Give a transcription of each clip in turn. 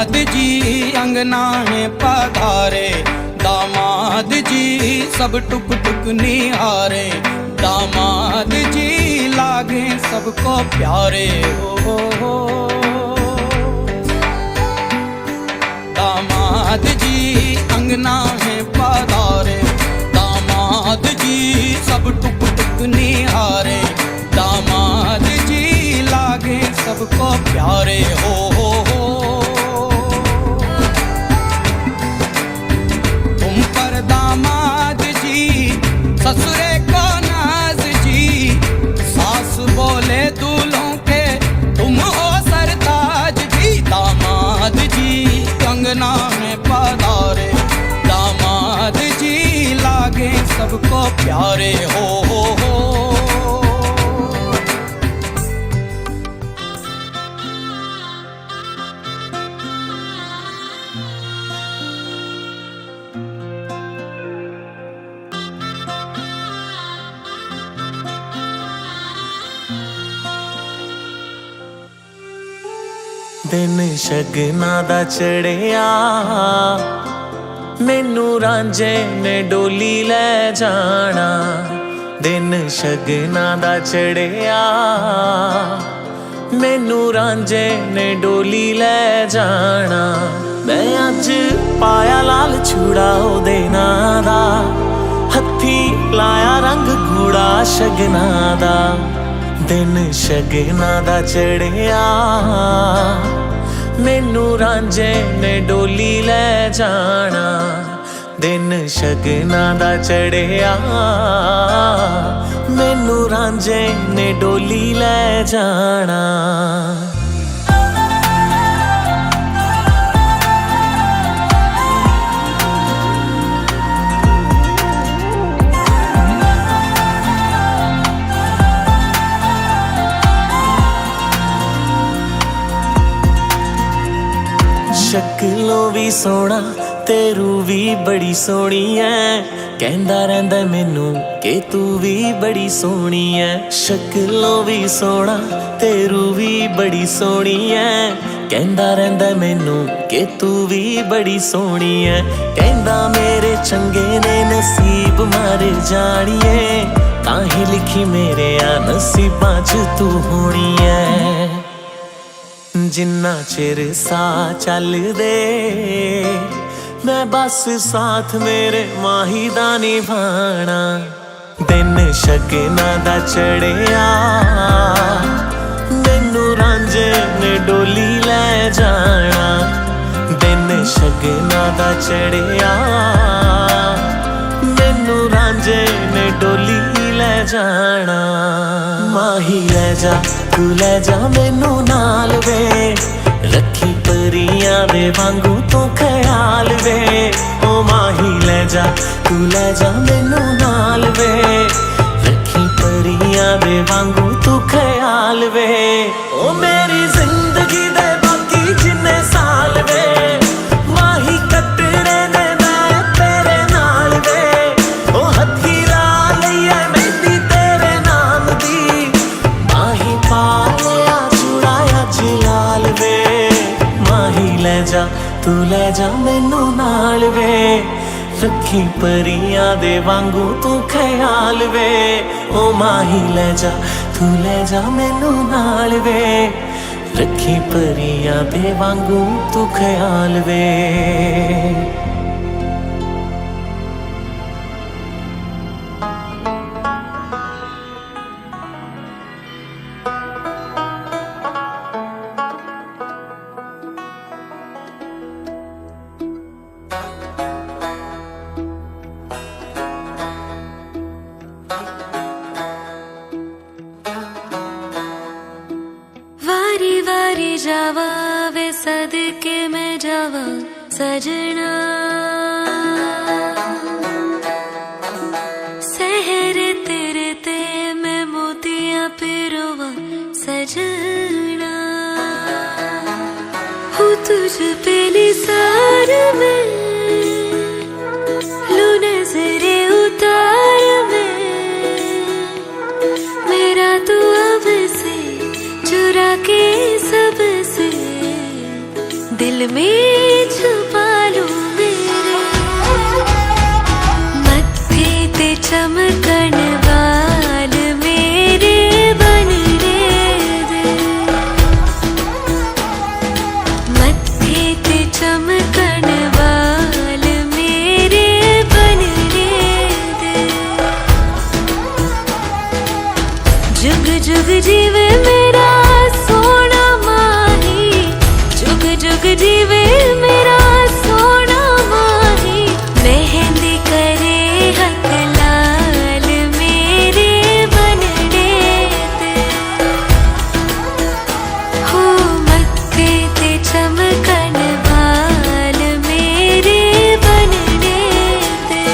दामाद जी अंगना में पधारे, दामाद जी सब टुक टुक निहारे, दामाद जी लागे सबको प्यारे हो। दामाद जी अंगना में पधारे, दामाद जी सब टुक टुक निहारे, दामाद जी लागे सबको प्यारे हो। तुम पर दामाद जी ससुरे को नाज जी, सास बोले दूल्हों के तुम हो सरताज जी, दामाद जी अंगना में पधारे, दामाद जी लागे सबको प्यारे हो। दिन शगना दा चढ़िया, मैनू रांझे ने डोली ले जाना। दिन शगना दा चढ़िया, मैनू रांझे ने डोली ले जाना। मैं अज पाया लाल चूड़ा ओदे नां दा, हत्थी लाया रंग गूड़ा शगना दा। दिन शगना दा चढ़िया, मैनू रांझे ने डोली ले जाना। दिन शगना दा चढ़िया, मैनू रांझे ने डोली ले जाना। शक्लों भी सोहना तेरू भी बड़ी सोहनी है, कहंदा रहिंदा मैनू कि तू भी बड़ी सोहनी है। शक्लों भी सोहना तेरू भी बड़ी सोहनी है, कहंदा रहिंदा मैनू कि तू भी बड़ी सोहनी है। कहंदा मेरे चंगे ने नसीब मारे जानिए, ताही लिखी मेरे आ नसीबां च तू होनी है। जिन्ना चिर सा चल दे मैं बस साथ मेरे माही दा निभाना। दिन शगना दा चढ़िया, मैनू रांझे ने डोली ले जाना। दिन शगना दा चढ़िया, मैनू रांझे ने डोली ले जाना। माही ले जा तू ले जा मैनू नाल वे, रखी परियां दे वांगू तू ख्याल वे। ओ माही ले जा तू ले जा मैनू नाल वे, रखी परियां दे वांगू तू ख्याल वे। ओ मेरी जिंदगी दे बाकी जिन्ने साल वे, माही कटने ने मैं तेरे नाल वे। ओ हथी ला लईए मेहंदी तेरे नाम दी, माही पा लिया चुड़ाया जलाल वे। माही ले जा तू ले जा मैनू नाल वे, रखी परियां दे वांगू तू ख्याल वे। ओ माही ले जा तू ले जा मैनू नाल वे, रखी परियां दे वांगू तू ख्याल वे। वारी वारी जावा वे सदके में जावा सजना, सहरे तेरे ते मैं मोतिया पिरोवा सजना। हूँ तुझ पे निसार में, लू नजरे उतार में, मेरा तू अब से चुरा के सबसे दिल में छुपा लूं मेरे मत्थे ते चमकन वाल मेरे बन रे दे मत्थे ते चमकन वाल मेरे बन रे दे जुग जुग जीवे मेरा सोना माही जुग जुग जीवे मेरा सोना माही मेहंदी करे हथ लाल मेरे बनने दे हो मत्थे ते चमकन वाल मेरे बनने दे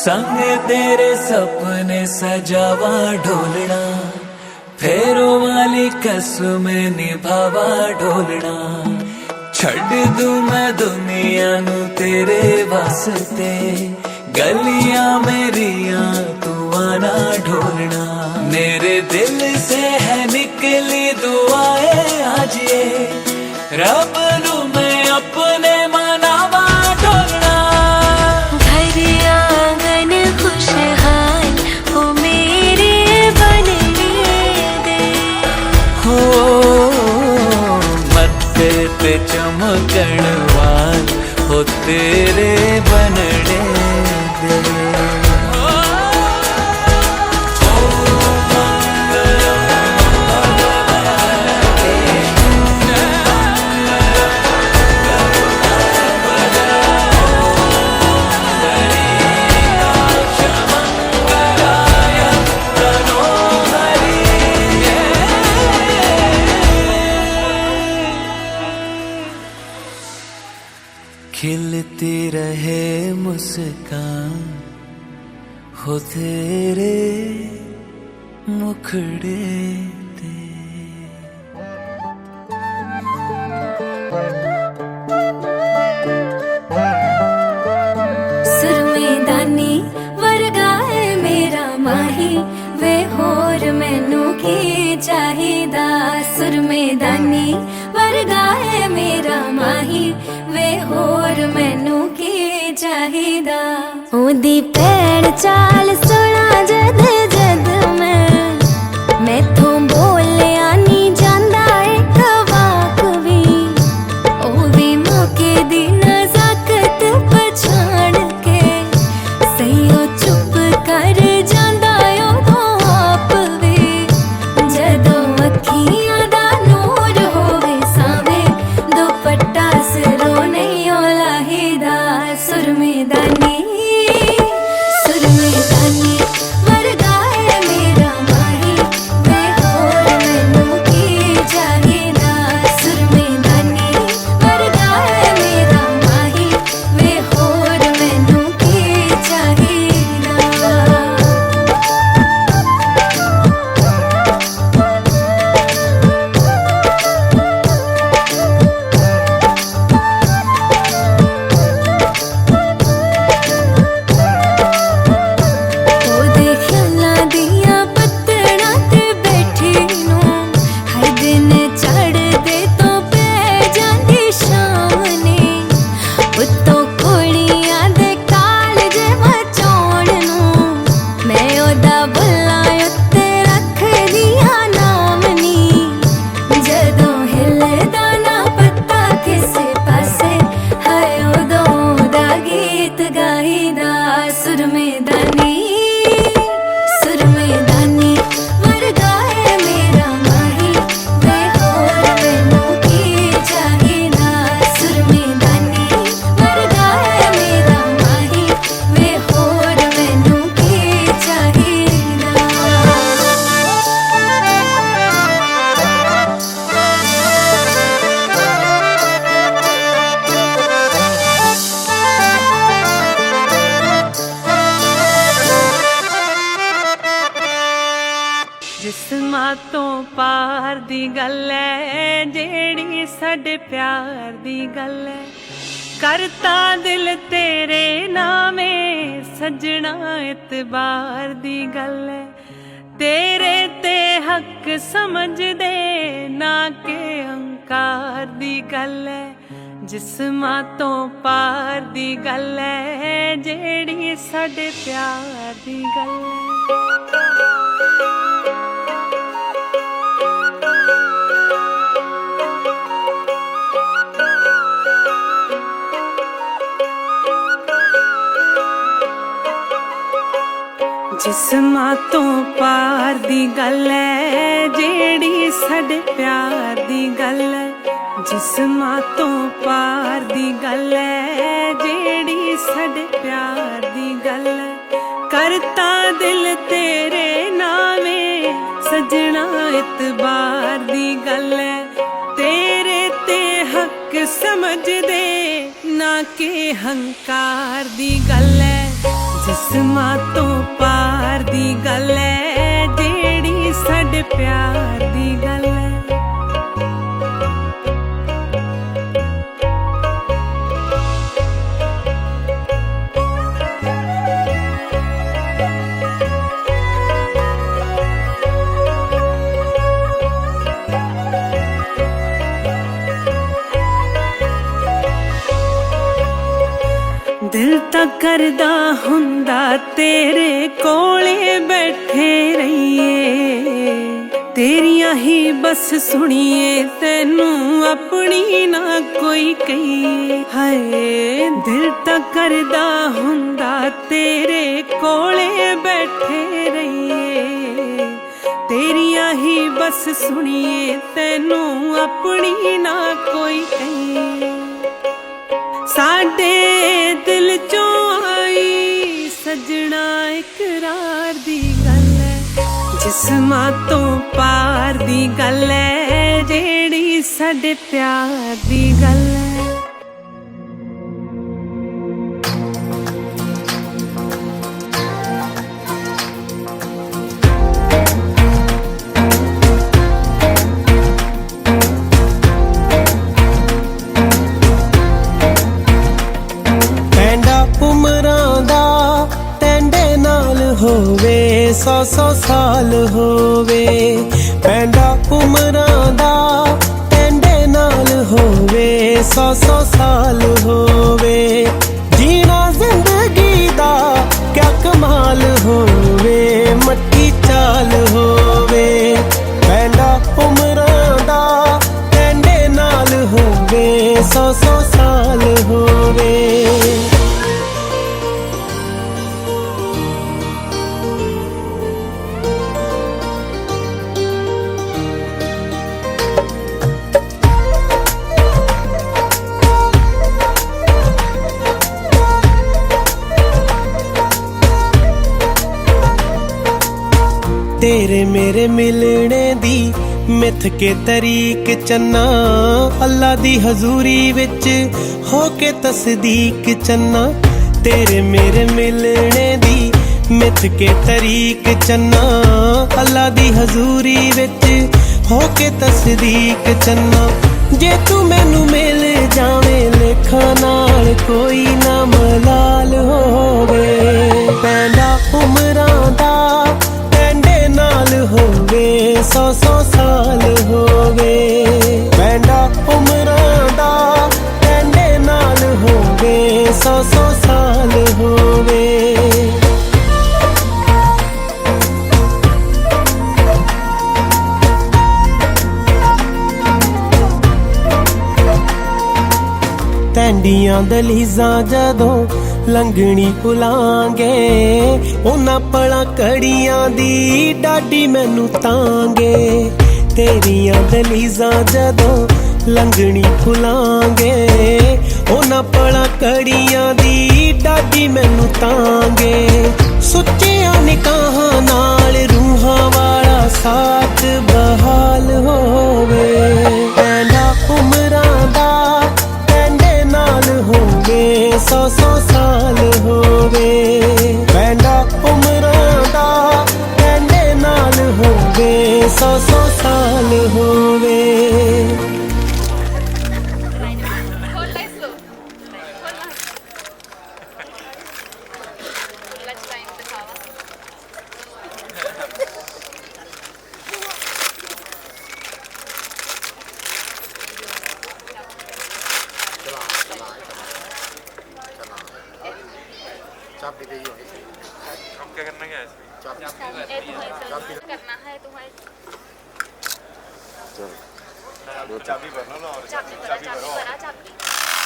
संग तेरे सपने सजावा ढोलना फेरों वाली कसम निभावा ढोलना छड़ दूं मैं दुनिया नू तेरे वास्ते गलियां मेरियां तू आना ढोलना मेरे दिल से है निकली दुआएं आज ये रब नू मैं अपने मनावा ढोलना घर आंगन खुशहाल हो मेरे बनने दे हो मत्थे पे चमकन वाल हो तेरे बनने दे खिलती रहे मुस्कान हो तेरे मुखड़े ते सुरमेदानी वर्गा है मेरा माही वे होर मैनू की चाहिदा सुरमेदानी वर्गा है मेरा माही वे होर मैनू की चाहिदा ओदी पैर चाल सुना जद जद मैथों बोलिया नी जांदा एक वाक भी ओ भी मौके दी नज़ाकत पछाण के सईओ चुप कर जांदा उदों आप भी जदों अखियां दा नूर होवे सावे दुपट्टा सिरों नहीं ओ लाहीदा सुरमेदानी सुरमेदानी वर्गा है मेरा माही वे होर मैनू की चाहिदा सुरमेदानी वर्गा है मेरा माही वे होर मैनू की चाहिदा ओदे ख्यालां दियां पत्तड़ां ते बैठी नूं हर दिन चढ़दे तो पै जांदी शाम ने उत्तों कुड़ियां दे कालज मचाउण नूं मैं ओदा बुल्ला उत्ते रखदियां नाम नी जदों हिलदा ना पत्ता किसे पासे हाय उदों दा गीत गाईदा सुरमेदानी सुरमेदानी वर्गा है मेरा माही वे होर मैनू की चाहिदा सुरमेदानी वर्गा है मेरा माही वे होर मैनू की चाहिदा जिस्मां तो पार दी गल है जेड़ी साडे प्यार दी गल है करता दिल तेरे नामे सजना इतबार दी गल है तेरे ते हक समझ दे ना के अहंकार दी गल है जिस्मां तो पार दी गल है जेड़ी साडे प्यार दी गल है। जिस्मां तो पार दी गल है जेड़ी साडे प्यार दी गल है जिस्मां तो पार दी गल है जेड़ी साडे प्यार दी गल है करता दिल तेरे नामे सजना इतबार दी गल है तेरे ते हक समझ दे ना के हंकार दी गल है जिस्मां तो पार दी गल है जेड़ी साडे प्यार दी गल है। दिल तां करदा हुंदा तेरे कोले बैठे रहिए तेरियां ही बस सुनिए तैनू अपनी ना कोई कहिए हाय दिल तां करदा हुंदा तेरे कोले बैठे रहिए तेरियां ही बस सुनिए तैनू अपनी ना कोई कहिए साडे दिल चों आई सजना इकरार दी गल है जिस्मां तो पार दी गल है जेड़ी साडे प्यार दी गल है। होवे 100 साल होवे पैंडा उमरां दा टेंडे नाल होवे 100 साल होवे जीना जिंदगी दा क्या कमाल होवे मट्टी चाल होवे पैंडा उमरां दा टेंडे नाल होवे 100 साल होवे। तेरे मेरे मिलने दी मिथ के तरीक चन्ना अल्लाह दी हजूरी विच होके तसदीक चन्ना तेरे मेरे मिलने दी मिथ के तरीक चन्ना अल्लाह दी हजूरी विच होके तसदीक चन्ना जे तू मैनू मिल जावे लेखा नाल कोई ना मलाल होवे पैंडा उमरां दा नाल होवे 100 साल होवे पैंडा उमरां दा टेंडे नाल होवे 100 साल होवे। ਟੈਂਡੀਆਂ ਦਲੀਜ਼ਾਂ ਜਦੋਂ ਲੰਘਣੀ ਭੁਲਾਂਗੇ ਉਹਨਾਂ ਪਲਾਂ ਕੜੀਆਂ ਦੀ ਡਾਡੀ ਮੈਨੂੰ ਤਾਂਗੇ ਤੇਰੀਆਂ ਦਲੀਜ਼ਾਂ ਜਦੋਂ ਲੰਘਣੀ ਭੁਲਾਂਗੇ ਉਹਨਾਂ ਪਲਾਂ ਕੜੀਆਂ ਦੀ ਡਾਡੀ ਮੈਨੂੰ ਤਾਂਗੇ ਸੁੱਚੀਆਂ ਨਿਕਾਹਾਂ ਨਾਲ ਰੂਹਾਂ ਵਾਲਾ ਸਾਥ ਬਹਾਲ ਹੋਵੇ ਪੈਂਡਾ ਉਮਰਾਂ ਦਾ ਹੋਵੇ 100 ਸਾਲ ਹੋਵੇ ਪੈਂਡਾ ਉਮਰਾਂ ਦਾ ਟੈਂਡੇ ਨਾਲ ਹੋਵੇ अब क्या करना क्या है करना है तुम्हें चाबी भरना ना और चाबी भरो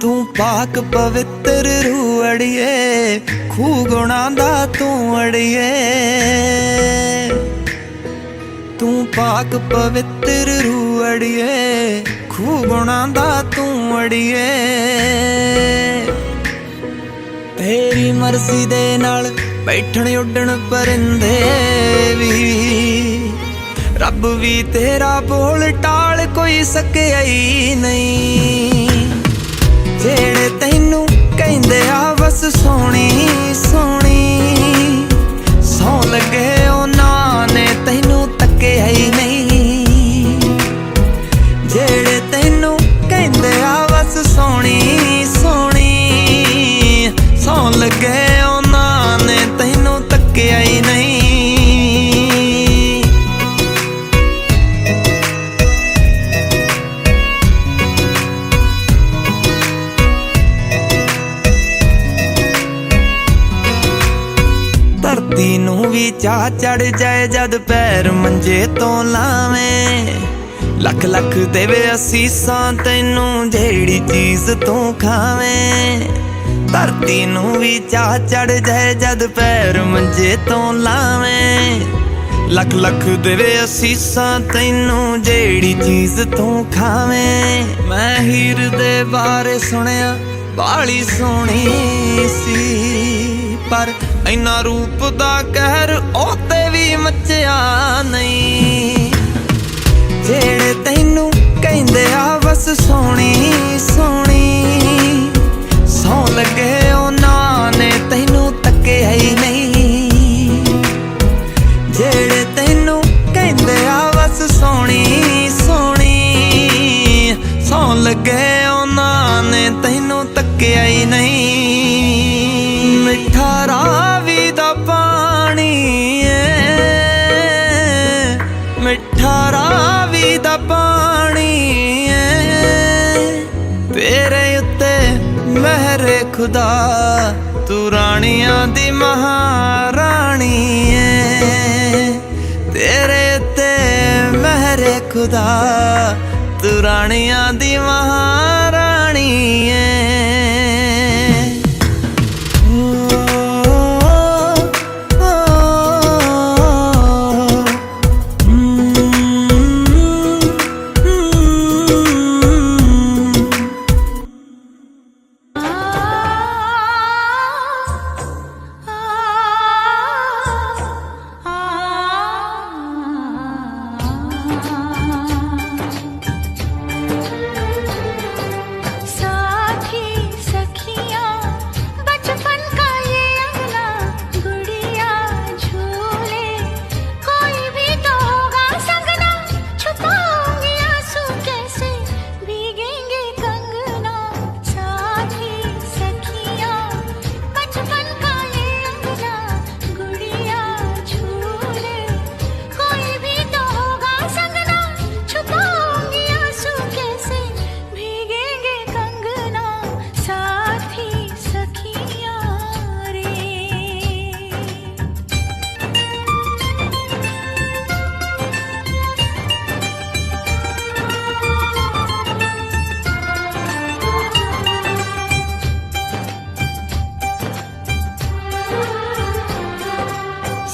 तू पाक पवित्र रू अड़िए खूह गुणा दा तू अड़िए तू पाक पवित्र रू अड़िए खूह गुणा दा तू अड़िए तेरी मर्जी दे नाल बैठण उड्डण परिंदे भी रब भी तेरा बोल टाल कोई सकिया ही नहीं जेड़े तैनू कहंदे आ बस सोनी सोनी सौ लगे उन्हां ने तैनू तकिया ही नहीं जेड़े तैनू कहंदे आ बस सोनी सोनी सौ लगे उन्हां ने तैनू तकिया ही नहीं धरती नू भी चाह चढ़ जाए जद पैर मंजे तो लावें लख लख देवे असीसां तैनू जेड़ी चीज तू खावें धरती नू भी चाह चढ़ जाए जद पैर मंजे तो लावें लख लख देवे असीसां तैनू जेड़ी चीज तू खावें मैं हीर दे बारे सुनिया बाली सोहनी सी पर इन्ना रूप दा कहर ओते भी मचिया नहीं जेड़े तैनू कहंदे आ बस सोहनी सोहनी सौ लगे उन्हां ने तैनू तकिया ही नहीं जेड़े तैनू कहंदे आ बस सोहनी सोहनी सौ लगे उन्हां ने तैनू तकिया ही नहीं मिठा रावी दा पानी मिठा रावी दा पानी तेरे उत्ते महरे खुदा तू रानियां दी महारानी तेरे उत्ते महरे खुदा तू रानियां दी महारानी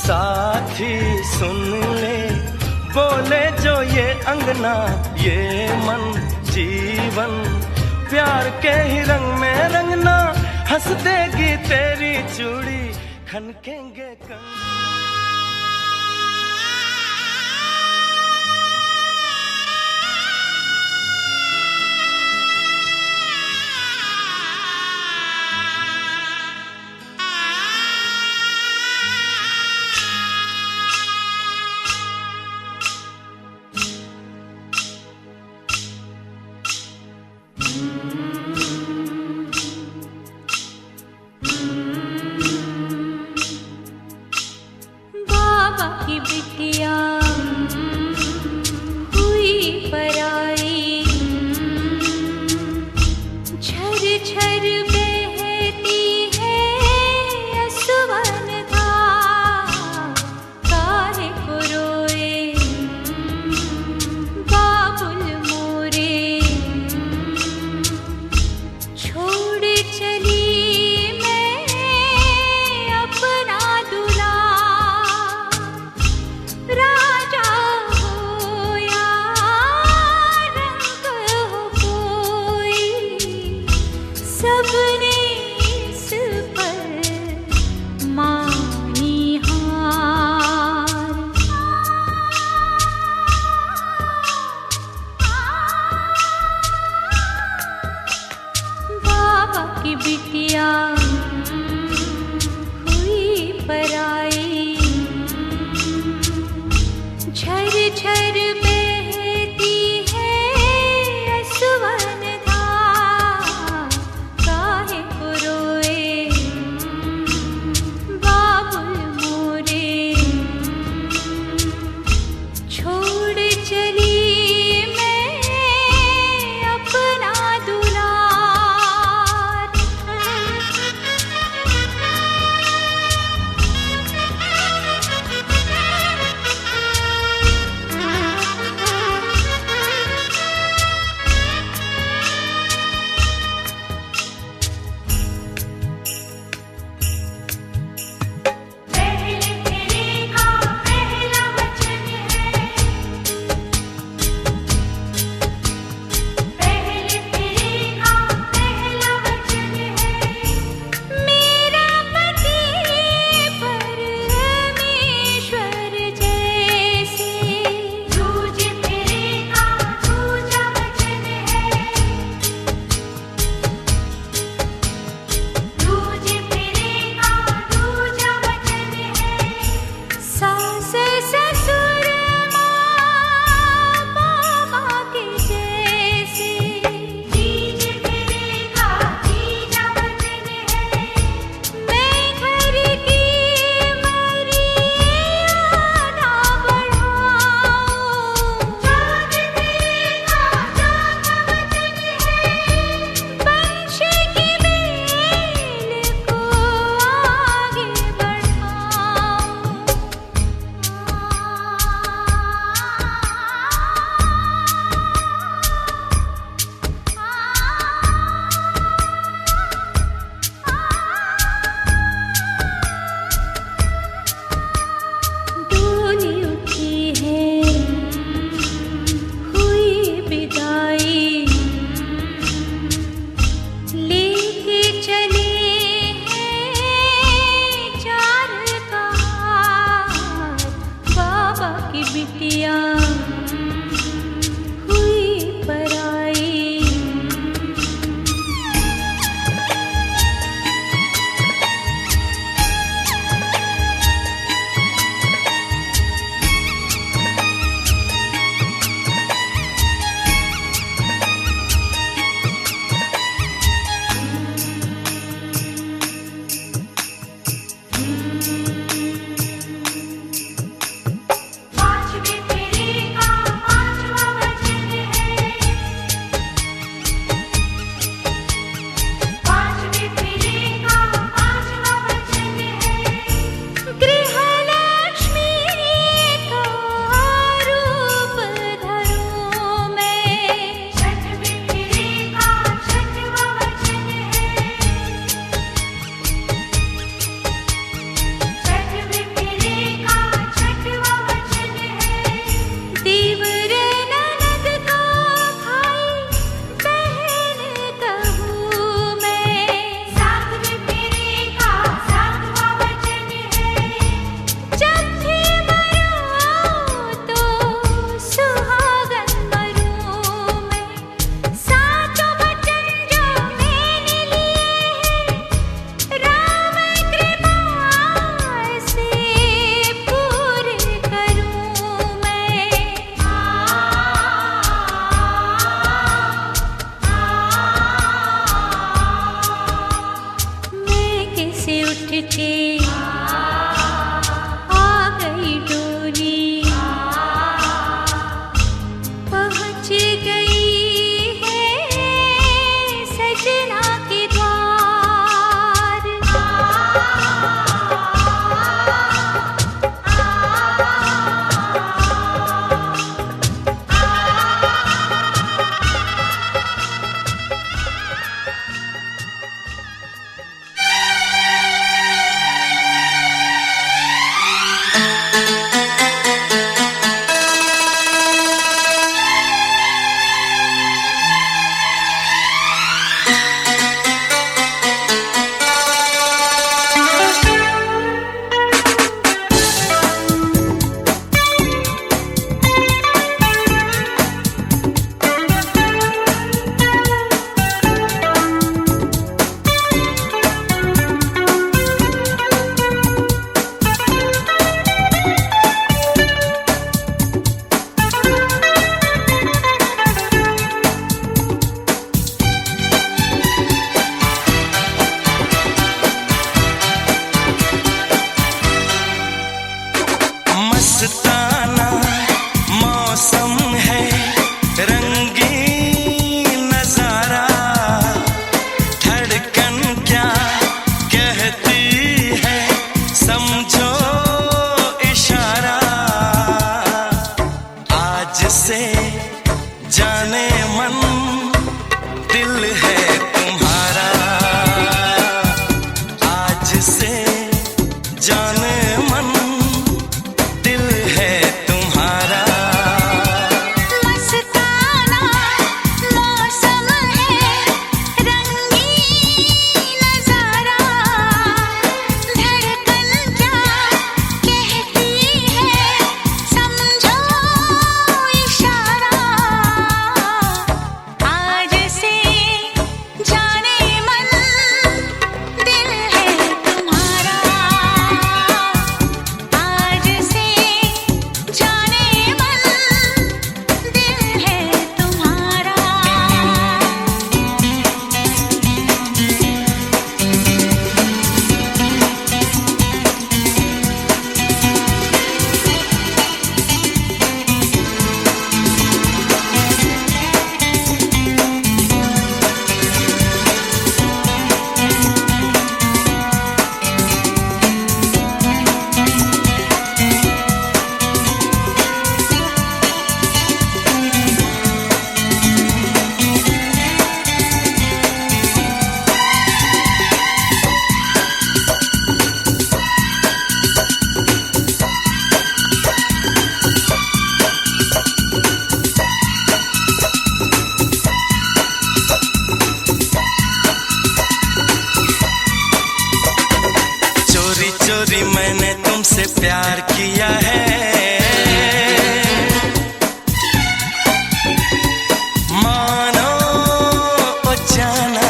साथी सुन ले बोले जो ये अंगना ये मन जीवन प्यार के ही रंग में रंगना हंस देगी तेरी चूड़ी खनकेंगे कंगन की बिटिया हुई पराई, झर झर बहती है असुवन धार, काहे को रोए बाबुल मोरे, छोड़ चली मैं अपना दुलार, राज मस्ताना मौसम है, रंगीन नजारा, धड़कन क्या कहती है समझो इशारा। आज से जाने मन दिल है तुम्हारा, आज से जाने मन दिल है तुम्हारा। मस्ताना मौसम है, रंगीन नजारा, धड़कन क्या कहती है समझो इशारा। आज से जाने मन दिल है तुम्हारा, आज से जाने मन दिल है तुम्हारा। चोरी चोरी मैंने तुमसे प्यार किया है, मानो ओ जाना।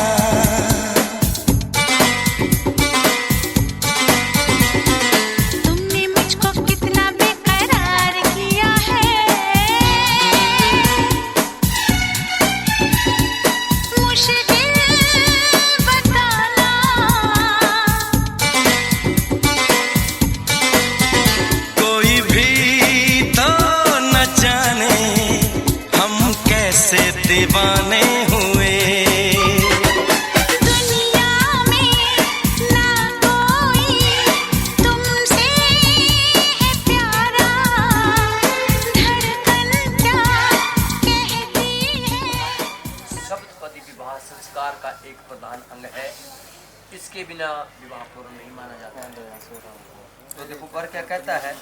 तुमने मुझको कितना बेकरार किया है, मुश्किल बताना। कोई भी तो न जाने हम कैसे दीवाने हुए। दुनिया में ना कोई तुमसे है प्यारा, धड़कन क्या कहती है। सप्तपदी विवाह संस्कार का एक प्रधान अंग है, इसके बिना विवाह पूर्ण नहीं माना जाता। तो देखो पर क्या कहता है,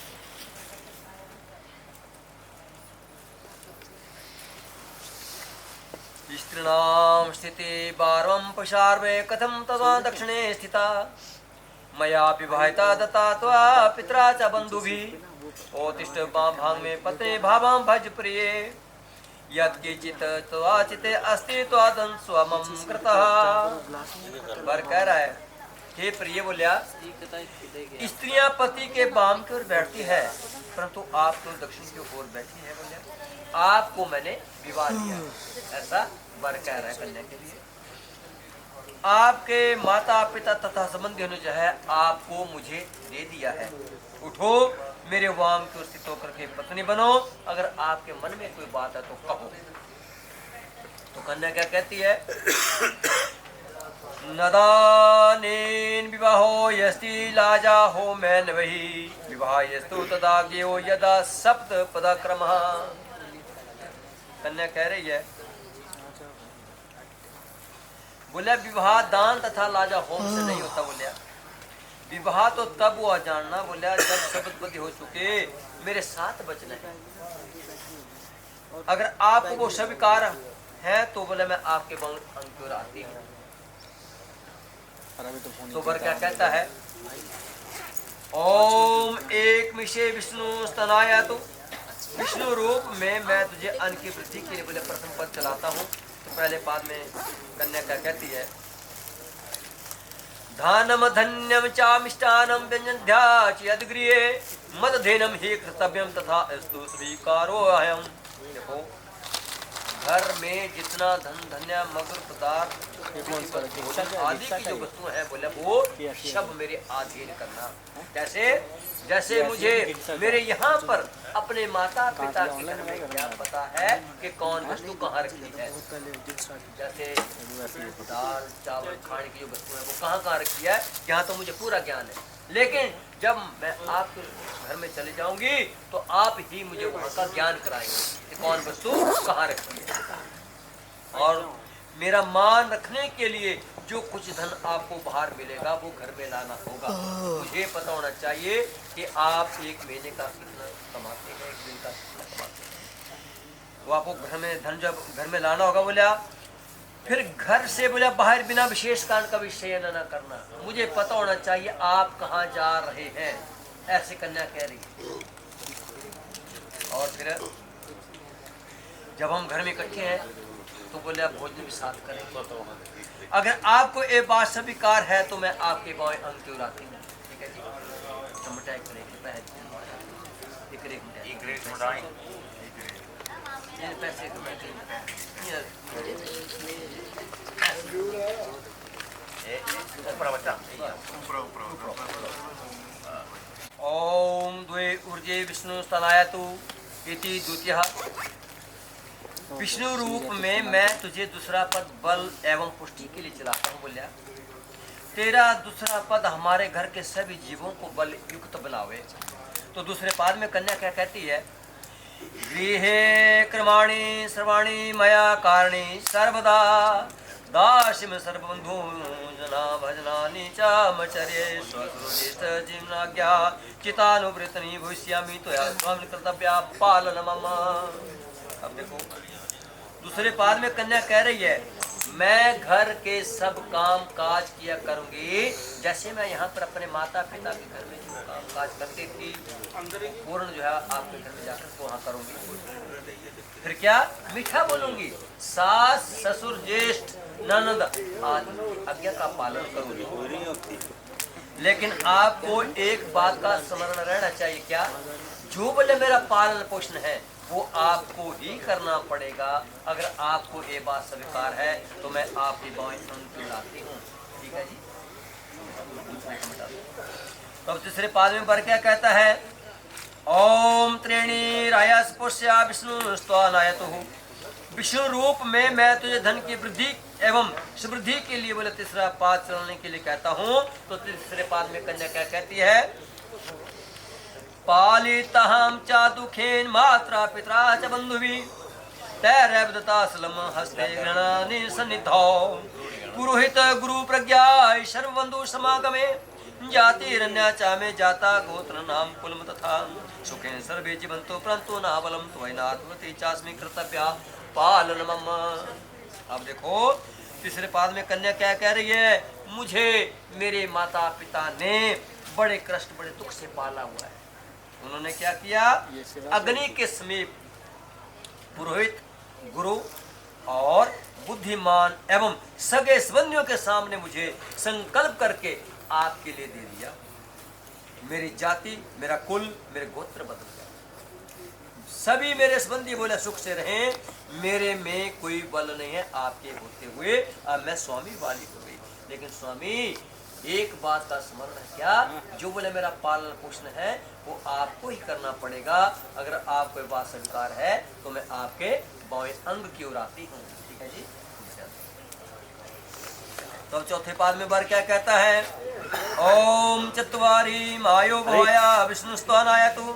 स्त्रीणां स्थिति बारवं पशार्वे कथं तवा दक्षिणे स्थिता, मया विवाहिता दत्ता त्वा पित्रा च बन्धुभिः, ओतिष्ठ भाग में पत्नी भावां भज प्रिये, यत्किंचित् त्वाचिते अस्ति त्वादं स्वमं कृतः। वर कह रहा है, हे प्रिय बोलिया, स्त्रियां पति के बाम की ओर बैठती है, परंतु आप तो दक्षिण की ओर बैठी है। बोलिया आपको मैंने विवाह दिया, ऐसा वर कह रहा है कन्या के लिए। आपके माता पिता तथा संबंधियों ने जो है आपको मुझे दे दिया है, उठो मेरे वाम की ओर स्थित होकर के पत्नी बनो, अगर आपके मन में कोई बात है तो कहो। तो कन्या क्या कहती है, नदानेन विवाहो यस्ति लाजा हो मैन वही, विवाह यस्तु तदा ज्ञो यदा सप्त पदाक्रमः। कन्या कह रही है, बोलिया विवाह दान तथा लाजा होम से नहीं होता। बोलिया विवाह तो तब हुआ जानना, बोलिया जब शब्दपति हो चुके मेरे 7 बचने हैं। अगर आपको वो स्वीकार है तो बोले मैं आपके अंग की ओर आती हूँ। तो वर क्या कहता है, ओम एक मिशे विष्णु स्तनाया, तो विष्णु रूप में मैं तुझे अन्न की वृद्धि के लिए बोले प्रथम पद चलाता हूँ। तो पहले पाद में कन्या क्या कहती है, धानम धन्यम चामिष्टानम व्यंजनध्याच यद्गृहे मदधेनम ही कर्तव्यम तथा अस्तु स्वीकारो अहम। देखो घर में जितना धन धन्य मधुर पदार्थ आदि की जो वस्तुएं हैं बोले वो सब मेरे अधीन करना। जैसे जैसे मुझे मेरे यहाँ पर अपने माता पिता के घर में क्या पता है कि कौन वस्तु कहाँ रखी है। जैसे दाल चावल खाने की जो वस्तु है वो कहाँ कहाँ रखी है, यहाँ तो मुझे पूरा ज्ञान है। लेकिन जब मैं आपके घर में चले जाऊंगी तो आप ही मुझे वहाँ का ज्ञान कराएंगे कि कौन वस्तु कहाँ रखी है। और मेरा मान रखने के लिए जो कुछ धन आपको बाहर मिलेगा वो घर में लाना होगा। मुझे पता होना चाहिए कि आप एक महीने का कितना कमाते हैं, एक दिन का कितना कमाते हैं। वो आपको घर में धन जब घर में लाना होगा बोले आप फिर घर से बोले बाहर बिना विशेष कारण का विषय न करना। मुझे पता होना चाहिए आप कहाँ जा रहे हैं, ऐसे कन्या कह रही है। और फिर जब हम घर में इकट्ठे हैं तो बोले आप भोजन भी साथ करें। अगर आपको ये बात स्वीकार है तो मैं आपके बाएं अंग की उड़ाती हूँ। ठीक है जी, तो मिठाई करेंगे पैसे ओम द्वे ऊर्जे विष्णु स्तनायतु इति द्वितीय। विष्णु रूप में मैं तुझे दूसरा पद बल एवं पुष्टि के लिए चलाता हूँ। बोलिया तेरा दूसरा पद हमारे घर के सभी जीवों को बल युक्त बनावे। तो दूसरे पाद में कन्या क्या कहती है, गृहे क्रमाणि सर्वाणि मया कारणी सर्वदा दासिम सर्वबंधु जना भजनानि च मचर्ये स्वसुरजिष्ट जीवनाज्ञा चितानुवृत्तनि भविष्यामि त्वया स्वामिन् कर्तव्या पालन मम। अब देखो दूसरे पाद में कन्या कह रही है मैं घर के सब काम काज किया करूंगी जैसे मैं यहाँ पर अपने माता पिता के घर में जो काम काज करती थी पूर्ण जो है आपके घर में जाकर तो वहाँ करूंगी। फिर क्या मीठा बोलूंगी, सास ससुर ज्येष्ठ ननद आदि आज्ञा का पालन करूंगी। लेकिन आपको एक बात का स्मरण रहना चाहिए, क्या जो बोले मेरा पालन पोषण है वो आपको ही करना पड़ेगा। अगर आपको ये बात स्वीकार है तो मैं आपकी बाएं अंग लाती हूँ। ठीक है जी। तब तीसरे पाद में बर क्या कहता है, ओम त्रीणी रायस पुष्या विष्णु स्तनायतु। विष्णु रूप में मैं तुझे धन की वृद्धि एवं समृद्धि के लिए बोले तीसरा पाद चलाने के लिए कहता हूँ। तो तीसरे पाद में कन्या क्या कहती है, पालितहं च दुखेन मात्रा पित्रा च बंधुभि तैरब्दतासलम हस्ते गणानि सन्निधौ पुरोहित गुरु प्रज्ञा सर्वबंधु समागमे जातिरन्या च मे जाता गोत्र नाम कुलम तथा सुखेन सर्वे जीवन्तो परन्तु न बलम त्वयिनात्मति चास्मि कर्तव्या पालन मम। अब देखो तीसरे पाद में कन्या क्या कह रही है, मुझे मेरे माता पिता ने बड़े कष्ट बड़े दुख से पाला हुआ है। उन्होंने क्या किया, अग्नि के समीप पुरोहित गुरु और बुद्धिमान एवं सगे संबंधियों के सामने मुझे संकल्प करके आपके लिए दे दिया। मेरी जाति मेरा कुल मेरे गोत्र बदल गया। सभी मेरे संबंधी बोले सुख से रहें, मेरे में कोई बल नहीं है आपके होते हुए। अब मैं स्वामी वाली हो गई। लेकिन स्वामी एक बात का स्मरण है, क्या जो बोले मेरा पालन पोषण है वो आपको ही करना पड़ेगा। अगर आपको बात स्वीकार है तो मैं आपके बाएं अंग की ओर आती हूँ। ठीक है जी। तो चौथे पाद में बर क्या कहता है, ओम चत्वारी मायो भवाया विष्णु स्तनायतु।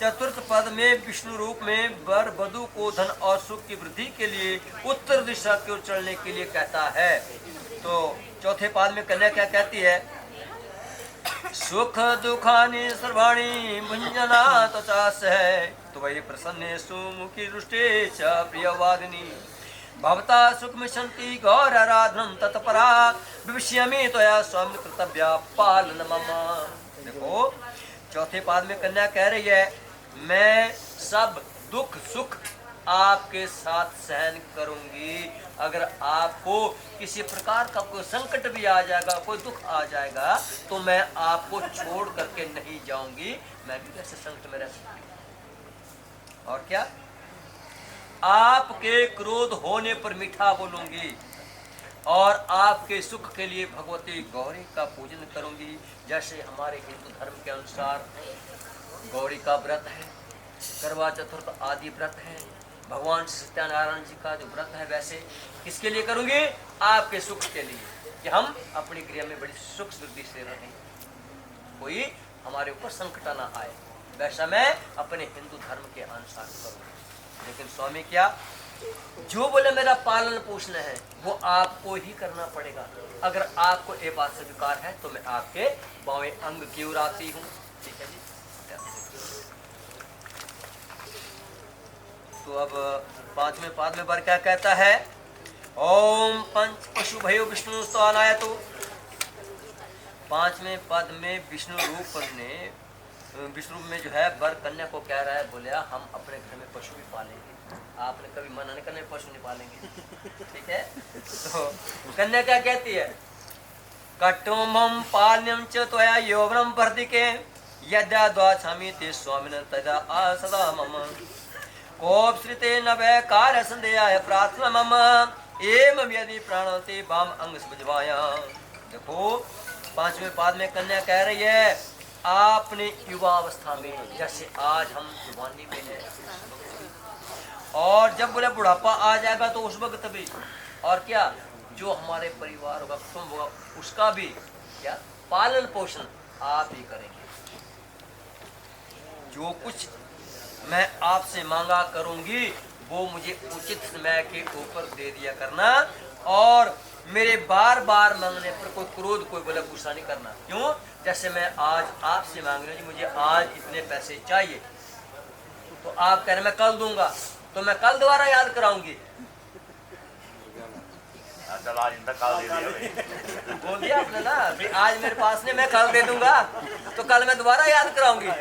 चतुर्थ पद में विष्णु रूप में वर वधु को धन और सुख की वृद्धि के लिए उत्तर दिशा की ओर चलने के लिए कहता है। तो चौथे पाद में कन्या क्या कहती है, सुख दुखानि सर्वाणि भुंजना त्वचास है तो वही प्रसन्ने सुमुखी रुष्टे च प्रियवादिनी भवता सुखम शांति गौर आराधनम तत्परा भविष्यामि त्वया स्वामी कर्तव्या पालन मम। देखो चौथे पाद में कन्या कह रही है मैं सब दुख सुख आपके साथ सहन करूंगी। अगर आपको किसी प्रकार का कोई संकट भी आ जाएगा, कोई दुख आ जाएगा तो मैं आपको छोड़ करके नहीं जाऊंगी। मैं भी कैसे संकट में रह सकती हूँ। और क्या आपके क्रोध होने पर मीठा बोलूंगी और आपके सुख के लिए भगवती गौरी का पूजन करूंगी। जैसे हमारे हिंदू धर्म के अनुसार गौरी का व्रत है, करवा चतुर्थ आदि व्रत है, भगवान सत्यनारायण जी का जो व्रत है, वैसे किसके लिए करूंगी? आपके सुख के लिए, कि हम अपनी क्रिया में बड़ी सुख समृद्धि से रहें, कोई हमारे ऊपर संकट ना आए। वैसा मैं अपने हिंदू धर्म के अनुसार करूंगा। लेकिन स्वामी क्या, जो बोले मेरा पालन पोषण है वो आपको ही करना पड़ेगा। अगर आपको ये बात स्वीकार है तो मैं आपके बाएं अंग की ओर आती हूँ। ठीक है जी। तो अब पांचवें पाद में बर क्या कहता है? ओम पंच पशु भयो विष्णु स्तवानाय। तो पांचवें पद में विष्णु में जो है बर कन्या को कह रहा है, बोलिया हम अपने घर में पशु भी पालेंगे। आपने कभी मना नहीं करना पशु नहीं पालेंगे। ठीक है। तो कन्या क्या कहती है? कटुम्बम पाल्यम च त्वया यौवनम वर्धिके यद्या द्वाछामि ते स्वामिन तदा सदा मम कोप श्रिते नभे कार्य संदेहाय प्रार्थना मम एवं यदि प्राणते वाम अंग समझवाया। देखो पांचवें पाद में कन्या कह रही है, आपने युवावस्था में, जैसे आज हम जवानी में हैं, और जब बोले बुढ़ापा आ जाएगा तो उस वक्त भी, और क्या जो हमारे परिवार होगा, कुटुंब होगा, उसका भी क्या पालन पोषण आप ही करेंगे। जो कुछ मैं आपसे मांगा करूंगी वो मुझे उचित समय के ऊपर दे दिया करना, और मेरे बार बार मांगने पर कोई क्रोध, कोई बोला गुस्सा नहीं करना। क्यों? जैसे मैं आज आपसे मांग रही हूँ, मुझे आज इतने पैसे चाहिए, तो आप कह रहे मैं कल दूंगा, तो मैं कल दोबारा याद कराऊंगी। बोल दिया आपने ना कि आज मेरे पास नहीं, मैं कल दे दूंगा, तो कल मैं दोबारा याद कराऊंगी।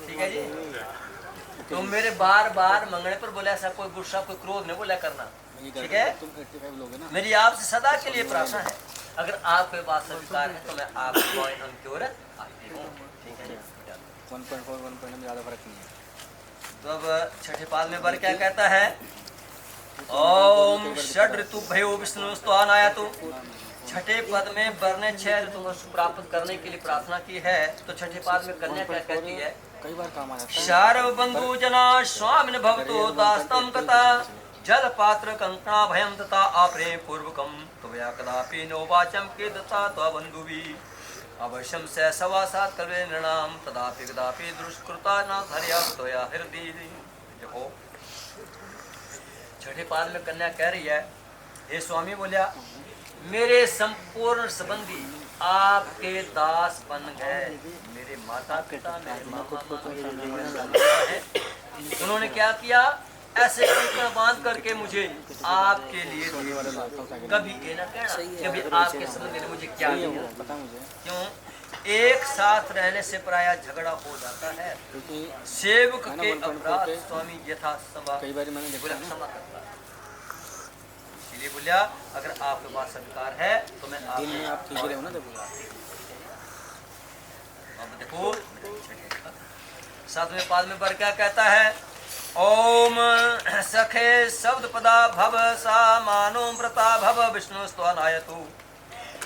ठीक है जी। तो मेरे बार बार मांगने पर बोले ऐसा कोई गुस्सा, कोई क्रोध नहीं बोला करना। ठीक है। मेरी आपसे सदा के लिए प्रार्थना है, अगर आपके पास स्वीकार है तो मैं आपको अंक की ओर आती हूँ। ठीक है। 1.4 में ज़्यादा फर्क नहीं है। तो अब छठे पाद में बर क्या कहता है? ओम षड ऋतु भयो विष्णु स्तवानाय। तो छठे पद में बर ने 6 ऋतु को प्राप्त करने के लिए प्रार्थना की है। तो छठे पाद में कन्या क्या कहती है? कई बार काम आ जाता है। शारव बंधु जना स्वामिन भवतो दास्तम कथा जल पात्र कंकणा भयम तथा आपरे पूर्वकम त्वया कदापि नो वाचम के दत्ता त्वा बंधुवी अवश्यम से सवासात कले नृणाम तदापि कदापि दुष्कृता न धर्या त्वया हृदय। देखो छठे पाद में कन्या कह रही है, हे स्वामी बोलिया मेरे संपूर्ण संबंधी आपके दास बन गए। मेरे माता पिता, मेरे मामा है, उन्होंने क्या किया? ऐसे कंकण बांध करके मुझे आपके लिए कभी ये ना कहना कभी आपके संबंध में मुझे क्या दिया। क्यों? एक साथ रहने से प्राय झगड़ा हो जाता है। सेवक के अपराध स्वामी यथा क्षमा करता है। इसलिए बोलिया अगर आपके पास अधिकार है तो मैं आप देखो। सातवें पाद में बर क्या कहता है? ओम सखे शब्द पदा भव सा मानो व्रता भव विष्णु स्तवानाय। तू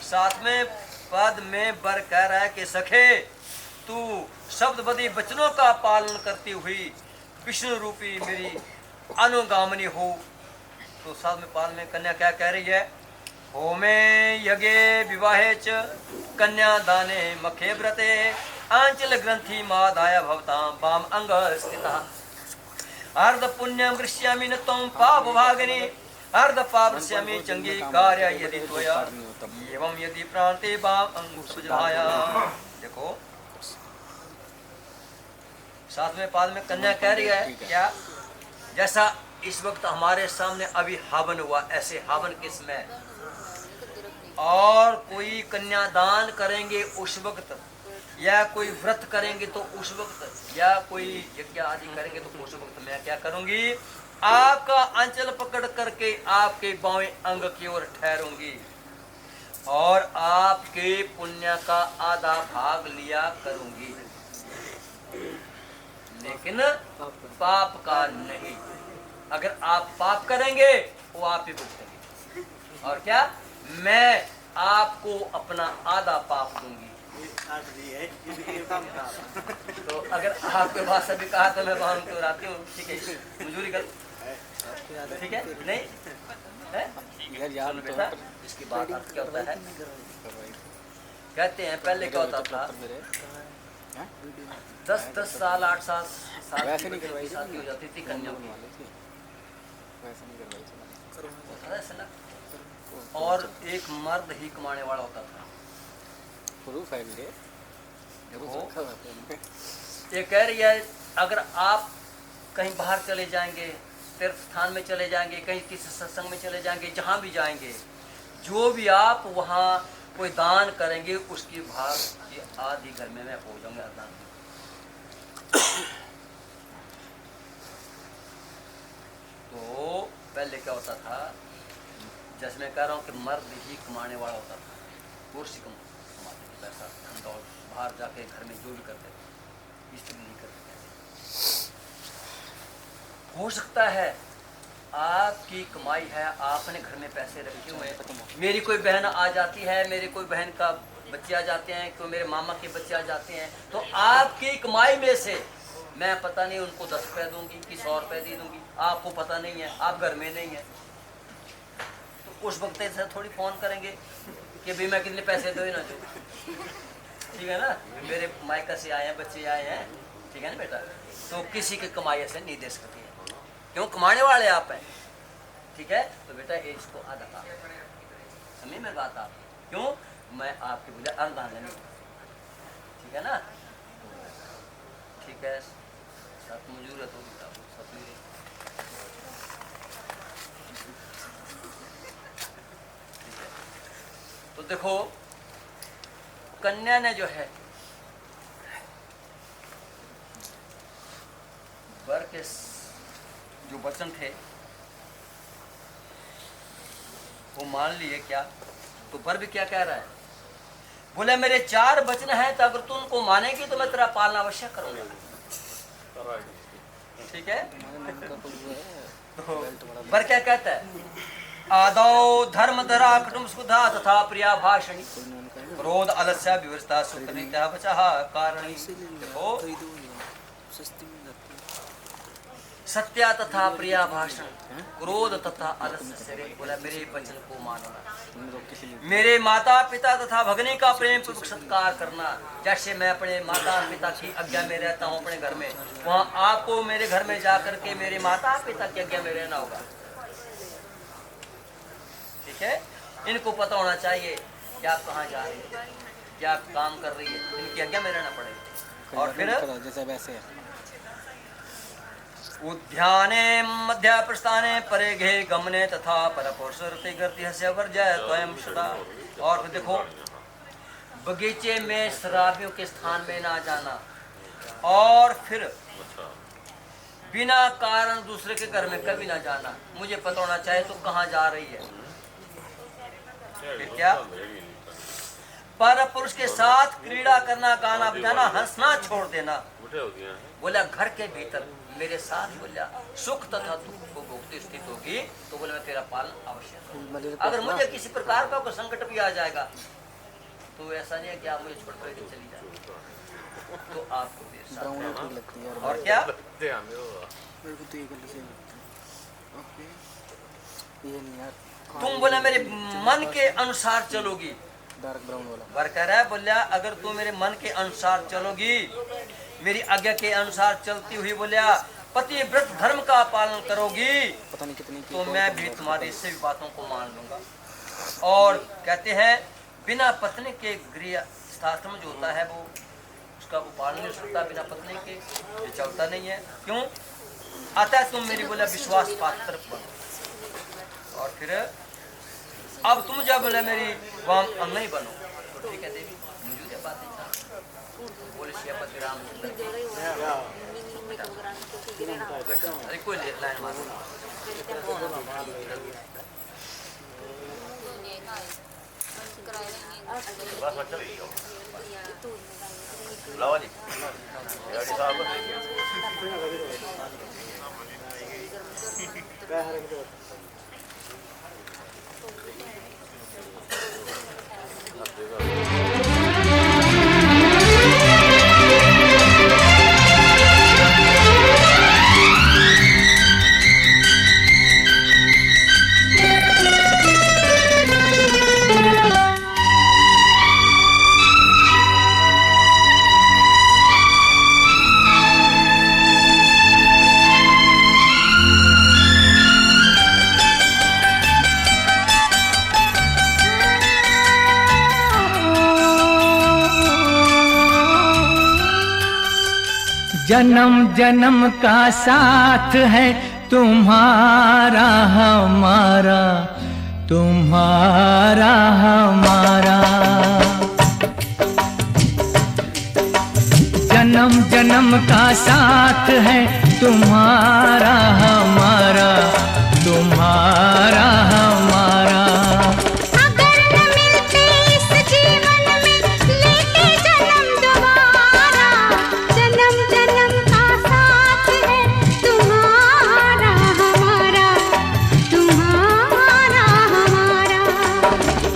सातवें पद में बर कह रहा है कि सखे तू शब्द बदी वचनों का पालन करती हुई विष्णु रूपी मेरी अनुगामिनी हो। तो सातवें पाद में कन्या क्या कह रही है? होमे यज्ञे विवाहे च कन्या दाने मखे व्रते आंचल ग्रंथि मादाय भवतां वाम अंग स्थिता अर्ध पुण्यम गृह्यामि न त्वं पाप भागिनी अर्ध पाप गृह्यामि चंगी कार्य यदि त्वया एवं यदि प्राणते वाम अंग सुजहाया। देखो सातवें पाद में कन्या कह रही है क्या? जैसा इस वक्त हमारे सामने अभी हवन हुआ, ऐसे हवन के समय और कोई कन्यादान करेंगे उस वक्त, या कोई व्रत करेंगे तो उस वक्त, या कोई यज्ञ आदि करेंगे तो उस वक्त मैं क्या करूंगी? आपका अंचल पकड़ करके आपके बाएं अंग की ओर ठहरूंगी और आपके पुण्य का आधा भाग लिया करूंगी, लेकिन पाप का नहीं। अगर आप पाप करेंगे वो आप ही भुगतेंगे। और क्या, मैं आपको अपना आधा पाप दूंगी। तो अगर आपके पास अभी कहा तो मैं वहां तो आती हूँ, ठीक है, मंजूरी कर, ठीक है, नहीं है यार बेटा। इसकी बात आप क्या होता है, कहते हैं पहले क्या होता था, 10 साल 8 साल शादी हो जाती थी कन्या की, और एक मर्द ही कमाने वाला होता था। देखो ये कह रही है, अगर आप कहीं बाहर चले जाएंगे, तीर्थ स्थान में चले जाएंगे, कहीं किसी सत्संग में चले जाएंगे, जहाँ भी जाएंगे, जो भी आप वहाँ कोई दान करेंगे उसकी भाग ये आधी घर में मैं पहुँच जाऊंगा दान। तो पहले क्या होता था, जैसे मैं कह रहा हूँ कि मर्द ही कमाने वाला होता था, पुरुष ही कमाते थे पैसा, धन दौड़, बाहर जाके घर में जो भी करते थे, स्त्री नहीं करते थे। हो सकता है आपकी कमाई है, आपने घर में पैसे रखे हुए हैं, मेरी कोई बहन आ जाती है, मेरी कोई बहन का बच्चे आ जाते हैं, कोई मेरे मामा के बच्चे आ जाते हैं, तो आपकी कमाई में से मैं पता नहीं उनको 10 रुपये दूंगी कि 100 रुपये दे दूंगी, आपको पता नहीं है, आप घर में नहीं है, तो उस वक्त से थोड़ी फोन करेंगे कि भाई मैं कितने पैसे दो ना दो, ठीक है ना, मेरे मायका से आए हैं, बच्चे आए हैं, ठीक है ना बेटा। तो किसी की कमाई ऐसे नहीं दे सकती है, क्यों, कमाने वाले आप हैं, ठीक है। तो बेटा इसको आधा समझ में बात आप, क्यों, मैं आपके बोले अनुदान नहीं, ठीक है ना, ठीक है, सब मंजूर है तो सब मिले। तो देखो कन्या ने जो है वर के जो वचन थे वो मान लिए क्या, तो वर भी क्या कह रहा है, बोले मेरे 4 वचन हैं, तो अगर तू उनको मानेगी तो मैं तेरा पालना अवश्य करूंगा, ठीक है। तो वर क्या कहता है, आदौ धर्म धरा कुटुंब सुधा तथा प्रिया भाषणी क्रोध अलस्य विवृता सुतनीत्या वचः कारणी। देखो सत्या तथा प्रिया भाषण, क्रोध तथा अलस्य से, बोला मेरे वचन को मानना, मेरे माता पिता तथा भगनी का प्रेम पूर्वक सत्कार करना। जैसे मैं अपने माता पिता की आज्ञा में रहता हूँ अपने घर में, वहाँ आपको मेरे घर में जाकर के मेरे माता पिता की आज्ञा में रहना होगा, ठीक है। इनको पता होना चाहिए कि आप कहाँ जा रही है, क्या काम कर रही है, इनकी आज्ञा में रहना पड़ेगा। और फिर जैसे वैसे उद्याने मध्य प्रस्थाने परेघे गमने तथा परपुरुषरते गर्तिहस्य वर्जय त्वयं सदा। और फिर देखो बगीचे में शराबियों के स्थान में ना जाना, और फिर बिना कारण दूसरे के घर में कभी ना जाना, मुझे पता होना चाहिए तो कहाँ जा रही है। फिर क्या, पर पुरुष के साथ क्रीड़ा करना, गाना बजाना, हंसना छोड़ देना। बोला घर के भीतर मेरे साथ बोला सुख तथा दुख को भोगती स्थित होगी, तो बोले मैं तेरा पालन अवश्य करूंगा। अगर मुझे किसी प्रकार का कोई संकट भी आ जाएगा तो ऐसा नहीं है कि आप मुझे छोड़ कर चली जाए, तो आपको मेरे साथ। और क्या, तुम बोला मेरे मन के अनुसार चलोगी, वर कह रहा है, बोलिया अगर तू मेरे मन के अनुसार चलोगी, मेरी आज्ञा के अनुसार चलती हुई बोलिया पति व्रत धर्म का पालन करोगी, पता नहीं कितनी, तो मैं भी तुम्हारी सभी बातों को मान लूंगा। और कहते हैं बिना पत्नी के गृह शास्त्र में जो होता है वो उसका वो पालन नहीं सकता, बिना पत्नी के ये चलता नहीं है। क्यों, आता है तुम मेरी बोला विश्वास पात्र बनो। और फिर अब तुम जब बोले मेरी वाम अंग नहीं बनो, तो ठीक है देवी मुझे बात नहीं बोले श्रीपति राम अरे कोई लाइन मारो लावाली गाड़ी साहब जन्म जन्म का साथ है तुम्हारा हमारा, तुम्हारा हमारा। जन्म जन्म का साथ है तुम्हारा हमारा, तुम्हारा हमारा।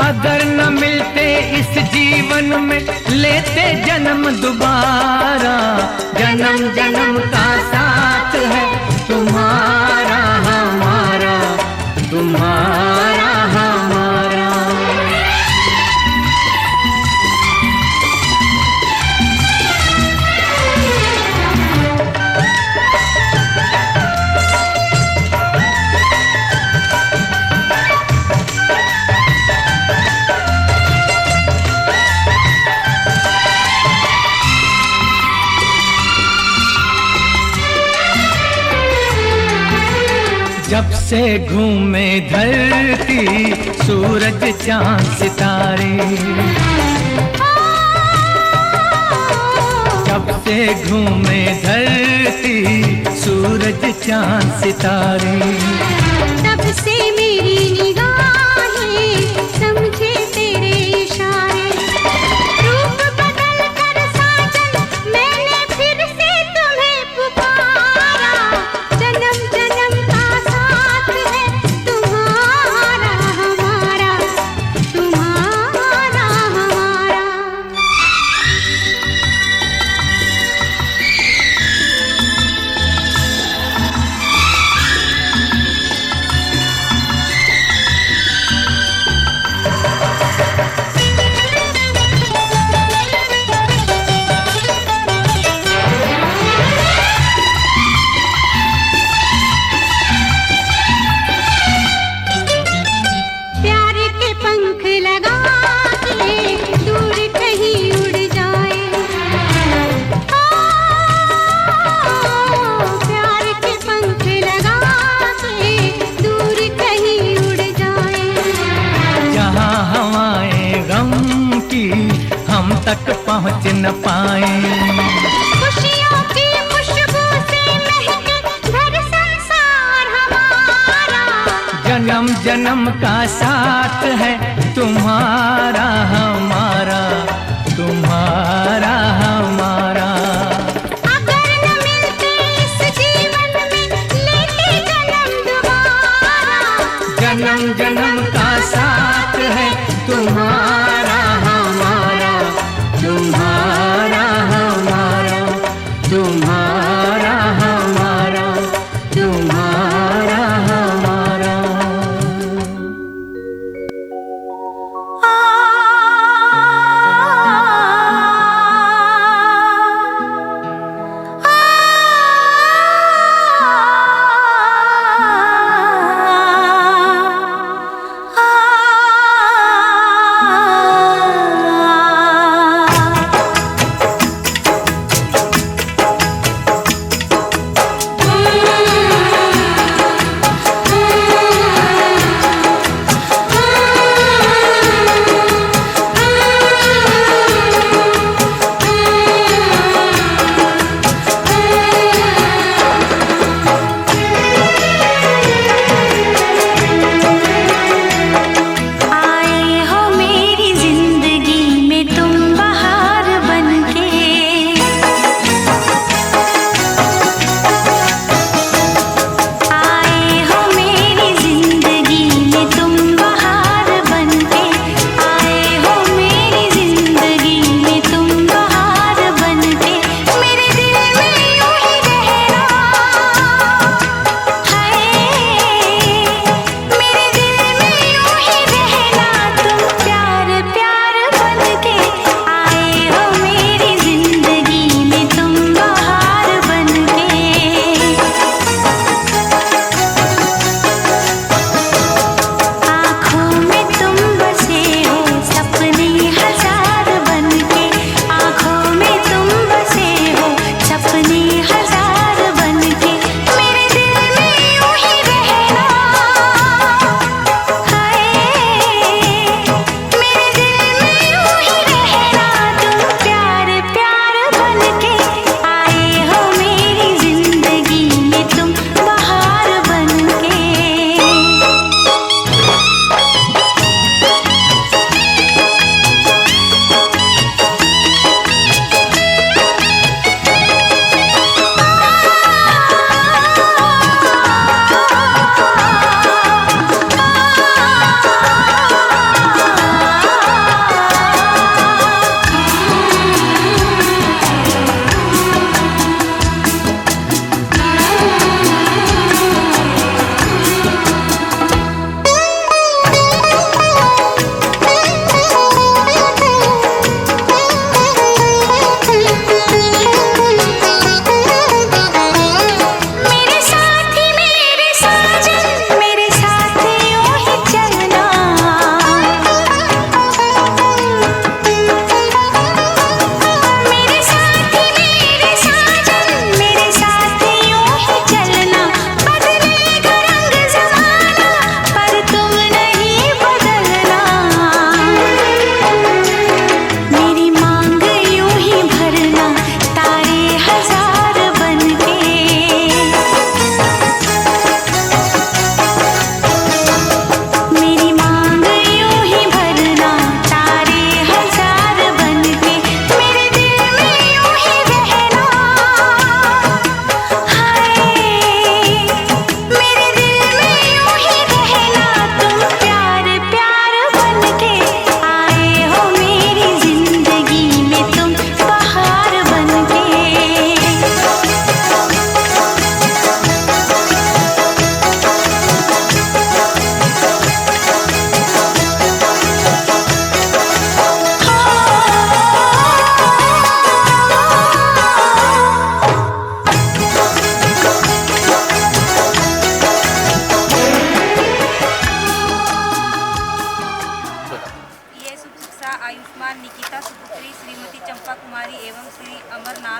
अगर न मिलते इस जीवन में लेते जन्म दोबारा, जन्म जन्म का साथ है तुम्हारा हमारा, तुम्हारा हमारा। जब से घूमे धरती सूरज चांद सितारे, जब से घूमे धरती सूरज चांद सितारे, तब से मेरी निगाहें समझे तेरे इशारे। रूप बदल कर साजन मैंने फिर से तुम्हें पुकारा। जन्म जन्म का साथ है तुम्हारा हमारा, तुम्हारा हमारा। प्यार के पंख लगा के दूर कहीं उड़ जाए। प्यार के पंख लगा के दूर कहीं उड़ जाए। जहाँ हवाएं गम की हम तक पहुँच न पाए। खुशियों की खुशबू से महके घर संसार हमारा। जन्म जन्म का साथ है तुम्हारा हमारा, तुम्हारा हमारा। अगर न मिलते इस जीवन में लेते जन्म दोबारा। जन्म जन्म का साथ है तुम्हारा हमारा, तुम्हारा हमारा, तुम्हारा हमारा, तुम्हारा हमारा।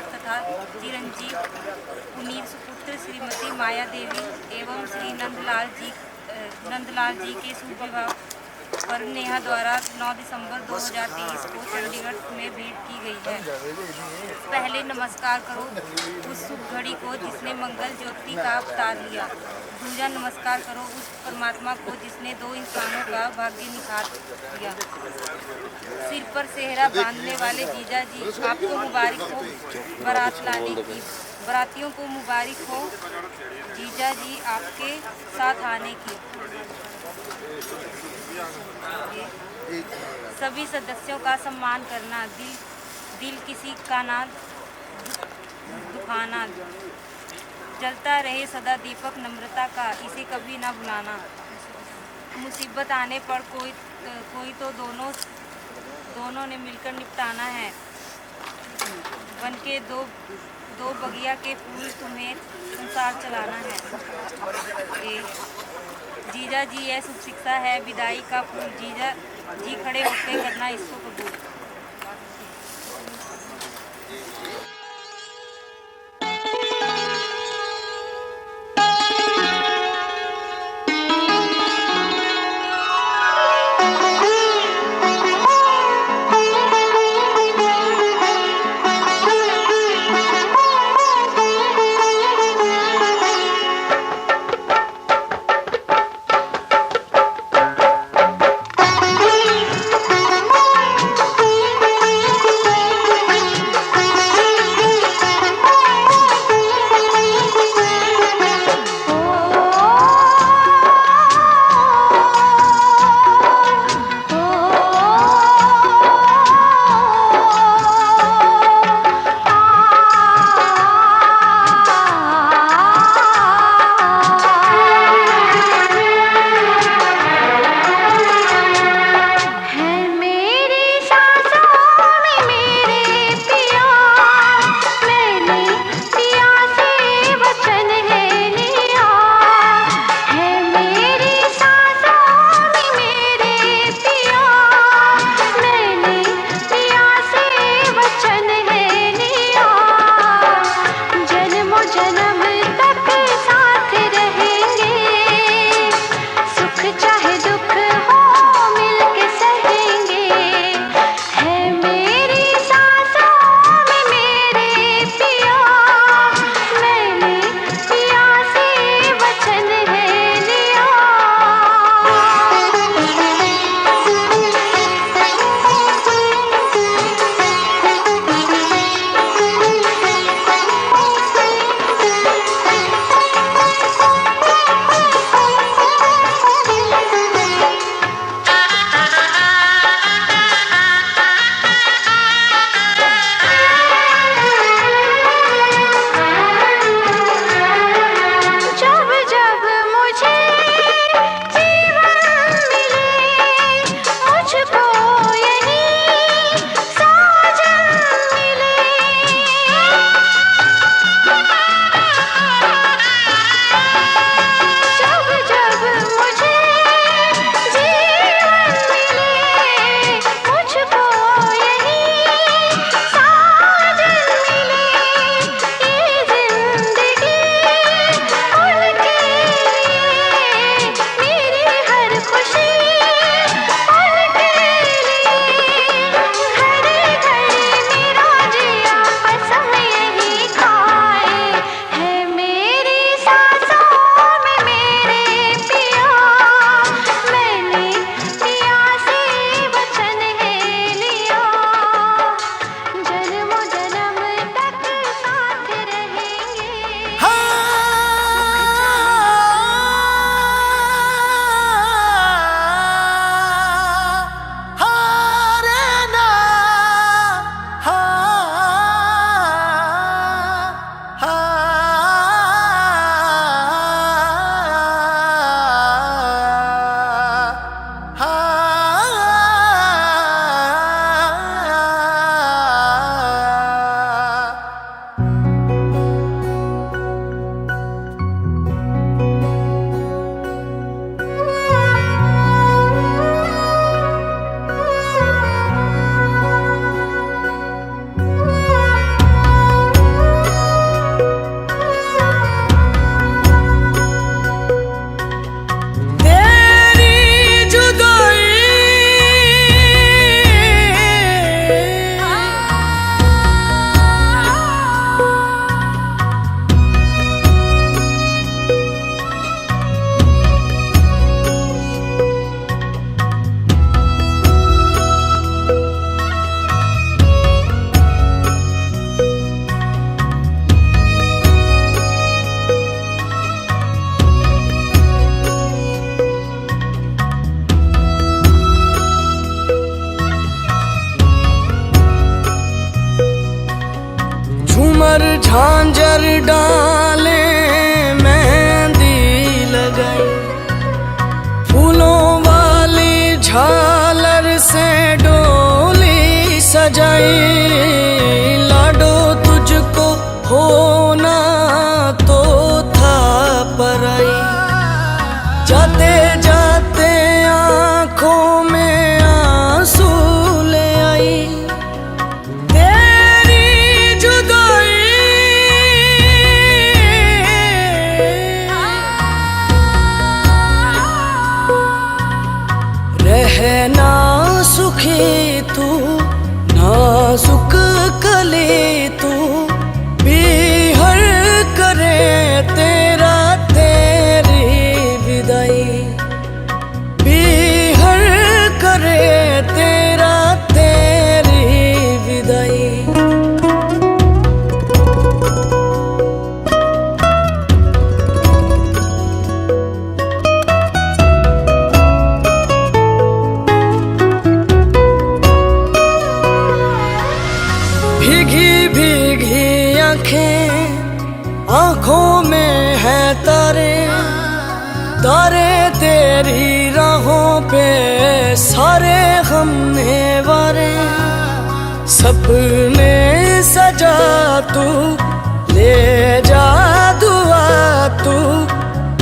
दामाद तथा चिरंजीव पुनीत सुपुत्र श्रीमती माया देवी एवं श्री नंदलाल जी के शुभ विवाह पर नेहा द्वारा 9 दिसंबर 2023 को चंडीगढ़ में भेंट की गई है। पहले नमस्कार करो उस शुभ घड़ी को जिसने मंगल ज्योति का अवतार लिया। दूजा नमस्कार करो उस परमात्मा को जिसने 2 इंसानों का भाग्य निखार दिया। सिर पर सेहरा बांधने वाले जीजा जी आपको मुबारक हो बारात लाने की। बारातियों को मुबारक हो जीजा जी आपके साथ आने की। सभी सदस्यों का सम्मान करना, दिल किसी का ना दुखाना, जलता रहे सदा दीपक नम्रता का, इसे कभी ना भुलाना। मुसीबत आने पर कोई तो दोनों ने मिलकर निपटाना है। बन के दो बगिया के फूल तुम्हें संसार चलाना है। जीजा जी यह शुभ शिक्षा है विदाई का फूल, जीजा जी खड़े होकर करना इसको कबूल। लाडो तुझको होना तो था पराई, जाते जाते आंखों में आंसू ले आई तेरी जुदाई। रहना सुखी तू नाजुक कली तू, बिहर करे तेरा तेरी विदाई, बिहर करे तेरा तेरी विदाई। भीगी भीगी आंखें आंखों में है तारे, तारे तेरी राहों पे सारे हमने वारे, सपने सजा तू ले जा दुआ तू,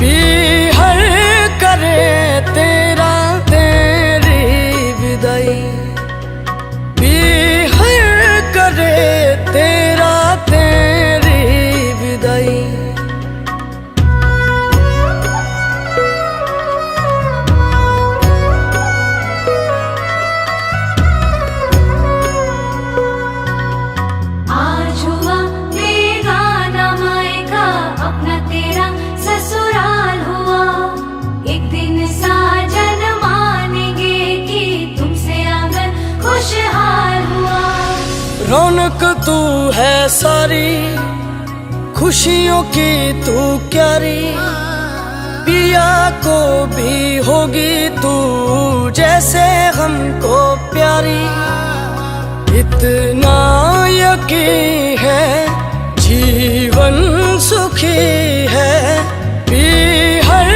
बिहर करे तेरा तेरी विदाई, बिहर करे तेरा तेरी विदाई। आज हुआ बेगाना मायका, अपना तेरा ससुराल हुआ। एक दिन साजन मानेंगे कि तुमसे आंगन खुशहाल हुआ। रौनक तू है सारी खुशियों की तू क्यारी, पिया को भी होगी तू जैसे हमको प्यारी। इतना यकीन है जीवन सुखी है, बिहर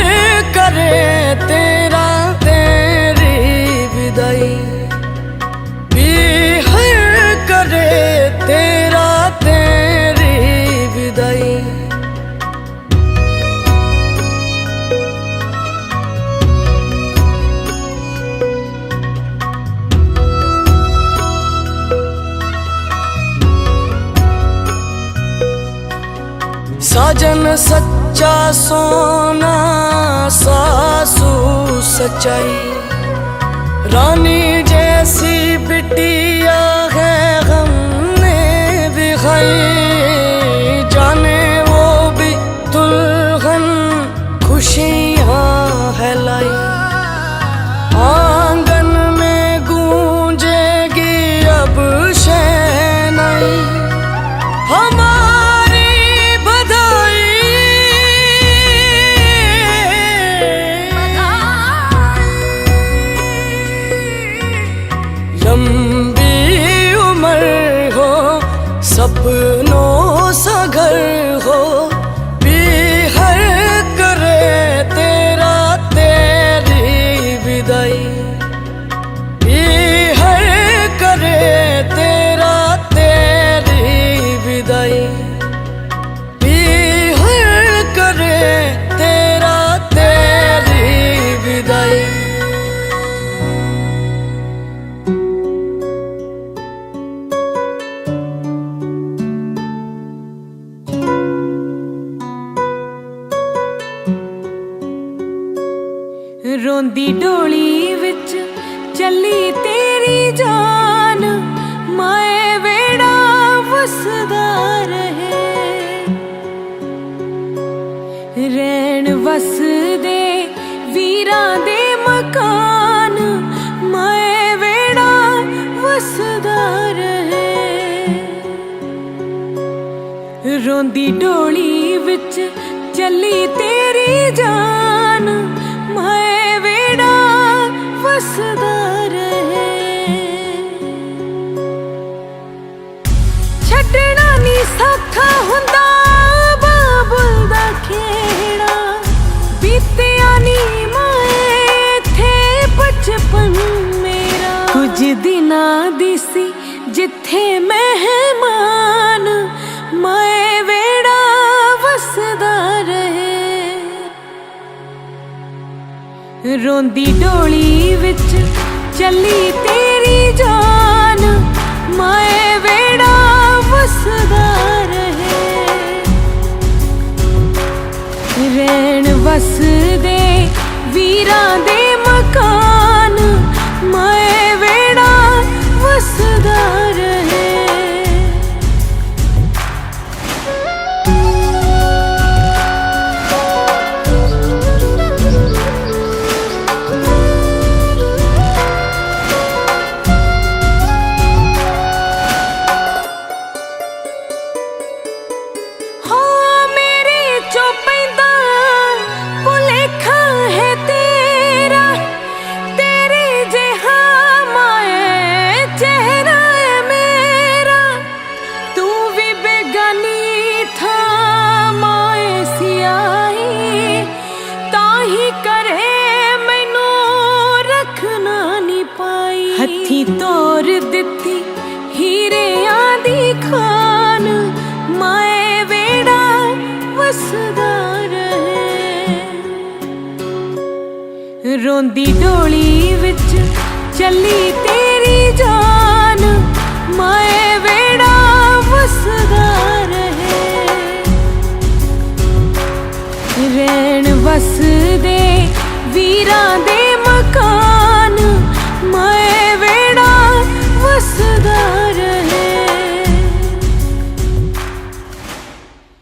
करे तेरा तेरी विदाई, बिहर करे तेरा तेरी विदाई। साजन सच्चा सोना सासू सच्चाई, रानी जैसी बिटिया है हमने भी खाई, जाने वो भी दुल्हन खुशियाँ है लाई। आंगन में गूंजेगी अब शहनाई, हमारी बधाई। लंबी उम्र हो सपनों सा घर हो, बिहर करे तेरा तेरी विदाई, बिहर करे तेरा तेरी विदाई, बिहर करे तेरा तेरी विदाई। रोंदी डोली विच चली तेरी जान, माए वेड़ा वसदा रहे। रैन वसदे वीरां दे मकान, माए वेड़ा वसदा रहे। रोंदी डोली विच चली तेरी जान, माए वेड़ा वसदा रहे। छड्डना नी सौखा हुंदा बाबुल दा खेड़ा, बीतिया नी माए थे बचपन मेरा। कुछ दिनां दी सी जिथे इत्थे मेहमान माए वेड़ा वसदा रहे। रोंदी डोली विच चली तेरी जान माए वेड़ा वसदा रहे। रैन वसदे वीरां दे मकान माए वेड़ा वसदा रहे। हथी तोर दिती हीरियां दी खान माए वेड़ा वसदा रहे। रोंदी डोली विच चली तेरी जान माए वेड़ा वसदा रहे। रैन वसदे वीरां दे